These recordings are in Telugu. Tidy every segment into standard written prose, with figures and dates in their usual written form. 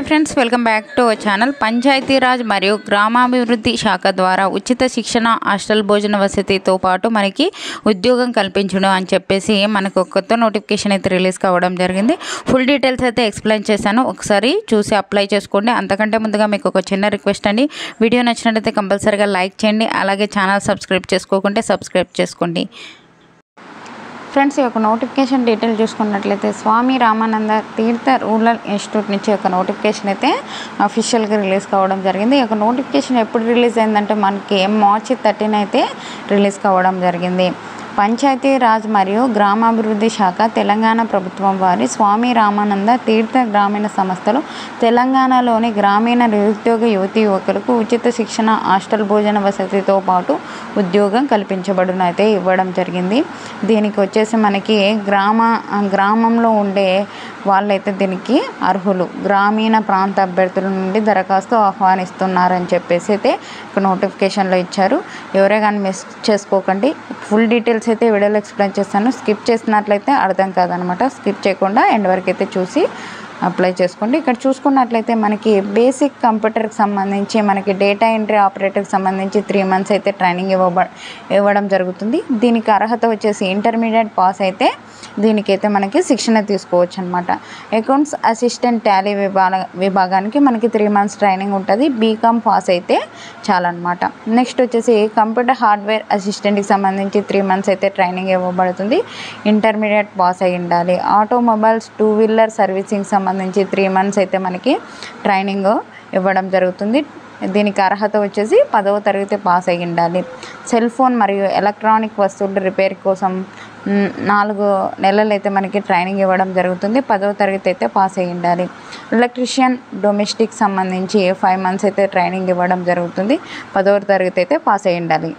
Hi friends, welcome back to our channel. Panchayati Raj మరియు గ్రామాభివృద్ధి శాఖ ద్వారా ఉచిత శిక్షణ, హాస్టల్ భోజన వసతితో పాటు మనకి ఉద్యోగం కల్పించడం అని చెప్పేసి మనకు కొత్త నోటిఫికేషన్ అయితే రిలీజ్ కావడం జరిగింది. ఫుల్ డీటెయిల్స్ అయితే ఎక్స్ప్లెయిన్ చేశాను, ఒకసారి చూసి అప్లై చేసుకోండి. అంతకంటే ముందుగా మీకు ఒక చిన్న రిక్వెస్ట్ అండి, వీడియో నచ్చినట్లయితే కంపల్సరీగా లైక్ చేయండి, అలాగే ఛానల్ సబ్స్క్రైబ్ చేసుకోకుంటే సబ్స్క్రైబ్ చేసుకోండి. ఫ్రెండ్స్, ఈ యొక్క నోటిఫికేషన్ డీటెయిల్ చూసుకున్నట్లయితే స్వామి రామానంద తీర్థ రూరల్ ఇన్స్టిట్యూట్ నుంచి ఒక నోటిఫికేషన్ అయితే అఫీషియల్గా రిలీజ్ కావడం జరిగింది. ఈ యొక్క నోటిఫికేషన్ ఎప్పుడు రిలీజ్ అయిందంటే మనకి మార్చి 13 అయితే రిలీజ్ కావడం జరిగింది. పంచాయతీరాజ్ మరియు గ్రామాభివృద్ధి శాఖ, తెలంగాణ ప్రభుత్వం వారి స్వామి రామానంద తీర్థ గ్రామీణ సంస్థలు తెలంగాణలోని గ్రామీణ నిరుద్యోగ యువతీ యువకులకు ఉచిత శిక్షణ, హాస్టల్ భోజన వసతితో పాటు ఉద్యోగం కల్పించబడును అయితే ఇవ్వడం జరిగింది. దీనికి వచ్చేసి మనకి గ్రామంలో ఉండే వాళ్ళైతే దీనికి అర్హులు. గ్రామీణ ప్రాంత అభ్యర్థుల నుండి దరఖాస్తు ఆహ్వానిస్తున్నారని చెప్పేసి అయితే ఒక నోటిఫికేషన్లో ఇచ్చారు. ఎవరే కానీ మిస్ చేసుకోకండి. ఫుల్ డీటెయిల్స్ అయితే వీడియోలో ఎక్స్ప్లెయిన్ చేస్తాను. స్కిప్ చేసినట్లయితే అర్థం కాదనమాట. స్కిప్ చేయకుండా ఎండ్ వరకు అయితే చూసి అప్లై చేసుకోండి. ఇక్కడ చూసుకున్నట్లయితే మనకి బేసిక్ కంప్యూటర్కి సంబంధించి, మనకి డేటా ఎంట్రీ ఆపరేటర్కి సంబంధించి 3 months అయితే ట్రైనింగ్ ఇవ్వడం జరుగుతుంది. దీనికి అర్హత వచ్చేసి ఇంటర్మీడియట్ పాస్ అయితే దీనికైతే మనకి శిక్షణ తీసుకోవచ్చు అనమాట. అకౌంట్స్ అసిస్టెంట్ టాలీ విభాగానికి మనకి 3 months ట్రైనింగ్ ఉంటుంది. బీకామ్ పాస్ అయితే చాలన్నమాట. నెక్స్ట్ వచ్చేసి కంప్యూటర్ హార్డ్వేర్ అసిస్టెంట్కి సంబంధించి 3 months అయితే ట్రైనింగ్ ఇవ్వబడుతుంది. ఇంటర్మీడియట్ పాస్ అయి ఉండాలి. ఆటోమొబైల్స్ 2-wheeler సర్వీసింగ్ సంబంధించి 3 months అయితే మనకి ట్రైనింగ్ ఇవ్వడం జరుగుతుంది. దీనికి అర్హత వచ్చేసి 10వ తరగతి పాస్ అయి ఉండాలి. సెల్ ఫోన్ మరియు ఎలక్ట్రానిక్ వస్తువుల రిపేర్ కోసం 4 నెలలు అయితే మనకి ట్రైనింగ్ ఇవ్వడం జరుగుతుంది. 10వ తరగతి అయితే పాస్ అయి ఉండాలి. ఎలక్ట్రీషియన్ డొమెస్టిక్ సంబంధించి 5 months అయితే ట్రైనింగ్ ఇవ్వడం జరుగుతుంది. 10వ తరగతి అయితే పాస్ అయి ఉండాలి.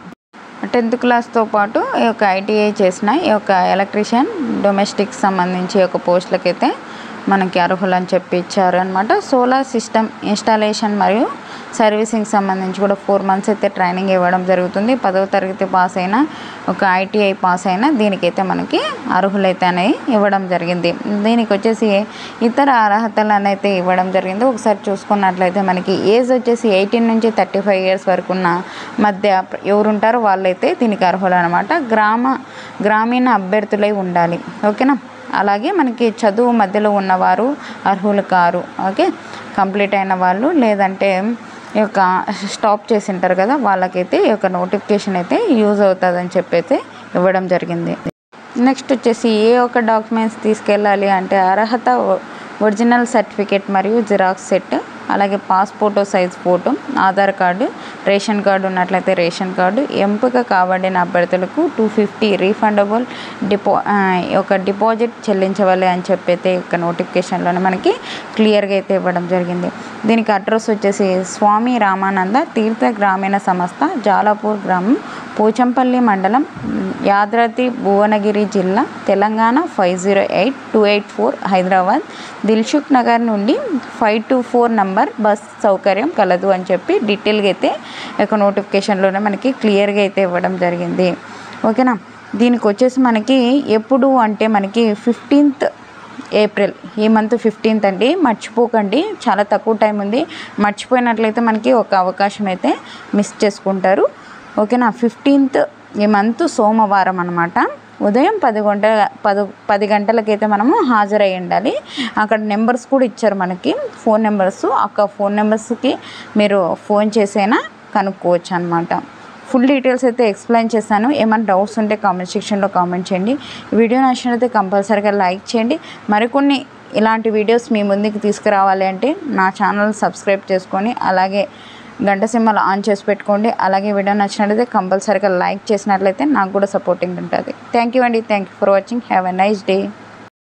10th క్లాస్తో పాటు ఈ యొక్క ఐటీఐ చేసిన ఈ యొక్క ఎలక్ట్రీషియన్ డొమెస్టిక్ సంబంధించి ఈ యొక్క పోస్టులకైతే మనకి అర్హులు అని చెప్పి ఇచ్చారు అనమాట. సోలార్ సిస్టమ్ ఇన్స్టాలేషన్ మరియు సర్వీసింగ్ సంబంధించి కూడా 4 months అయితే ట్రైనింగ్ ఇవ్వడం జరుగుతుంది. 10వ తరగతి పాస్ అయినా, ఒక ఐటీఐ పాస్ అయినా దీనికైతే మనకి అర్హులైతే అనేవి ఇవ్వడం జరిగింది. దీనికి వచ్చేసి ఇతర అర్హతలు అయితే ఇవ్వడం జరిగింది. ఒకసారి చూసుకున్నట్లయితే మనకి ఏజ్ వచ్చేసి 18 నుంచి 35 years వరకు ఉన్న మధ్య ఎవరుంటారో వాళ్ళైతే దీనికి అర్హులు అనమాట. గ్రామీణ అభ్యర్థులై ఉండాలి. ఓకేనా. అలాగే మనకి చదువు మధ్యలో ఉన్నవారు అర్హులు కారు. ఓకే, కంప్లీట్ అయిన వాళ్ళు లేదంటే ఈ యొక్క స్టాప్ చేసి ఉంటారు కదా, వాళ్ళకైతే ఈ యొక్క నోటిఫికేషన్ అయితే యూజ్ అవుతుందని చెప్పి అయితే ఇవ్వడం జరిగింది. నెక్స్ట్ వచ్చేసి ఏ ఒక్క డాక్యుమెంట్స్ తీసుకెళ్ళాలి అంటే అర్హత ఒరిజినల్ సర్టిఫికేట్ మరియు జిరాక్స్ సెట్, అలాగే passport size photo, Aadhaar card, ration card ఉన్నట్లయితే రేషన్ కార్డు, ఎంపిక కాబడిన అభ్యర్థులకు 250 రీఫండబుల్ డిపాజిట్ చెల్లించవాలి అని చెప్పైతే ఇక నోటిఫికేషన్లోనే మనకి క్లియర్గా అయితే ఇవ్వడం జరిగింది. దీనికి అడ్రస్ వచ్చేసి స్వామి రామానంద తీర్థ గ్రామీణ సంస్థ, జాలాపూర్ గ్రామం, పోచంపల్లి మండలం, యాదాద్రి భువనగిరి జిల్లా, తెలంగాణ 508284, హైదరాబాద్. దిల్సుఖ్ నగర్ నుండి 524 నంబర్ బస్ సౌకర్యం కలదు అని చెప్పి డీటెయిల్గా అయితే ఒక నోటిఫికేషన్లోనే మనకి క్లియర్గా అయితే ఇవ్వడం జరిగింది. ఓకేనా. దీనికి వచ్చేసి మనకి ఎప్పుడు అంటే మనకి 15th April, ఈ మంత్ 15th అండి. మర్చిపోకండి, చాలా తక్కువ టైం ఉంది. మర్చిపోయినట్లయితే మనకి ఒక అవకాశం అయితే మిస్ చేసుకుంటారు. ఓకేనా. 15th ఈ మంత్ సోమవారం అనమాట. ఉదయం 10 గంటలకైతే మనము హాజరై ఉండాలి. అక్కడ నెంబర్స్ కూడా ఇచ్చారు మనకి, ఫోన్ నెంబర్స్. ఆ ఫోన్ నెంబర్స్కి మీరు ఫోన్ చేసైనా కనుక్కోవచ్చు అనమాట. ఫుల్ డీటెయిల్స్ అయితే ఎక్స్ప్లెయిన్ చేశాను. ఏమైనా డౌట్స్ ఉంటే కామెంట్ సెక్షన్లో కామెంట్ చేయండి. వీడియో నచ్చినట్లయితే కంపల్సరీగా లైక్ చేయండి. మరికొన్ని ఇలాంటి వీడియోస్ మీ ముందుకు తీసుకురావాలి అంటే నా ఛానల్ సబ్స్క్రైబ్ చేసుకొని అలాగే గంట సింబల్ ఆన్ చేసి పెట్టుకోండి. అలాగే వీడియో నచ్చినట్లయితే కంపల్సరీగా లైక్ చేసినట్లయితే నాకు కూడా సపోర్టింగ్ ఉంటుంది. థ్యాంక్ యూ అండి. Thank you for watching. Have a nice day.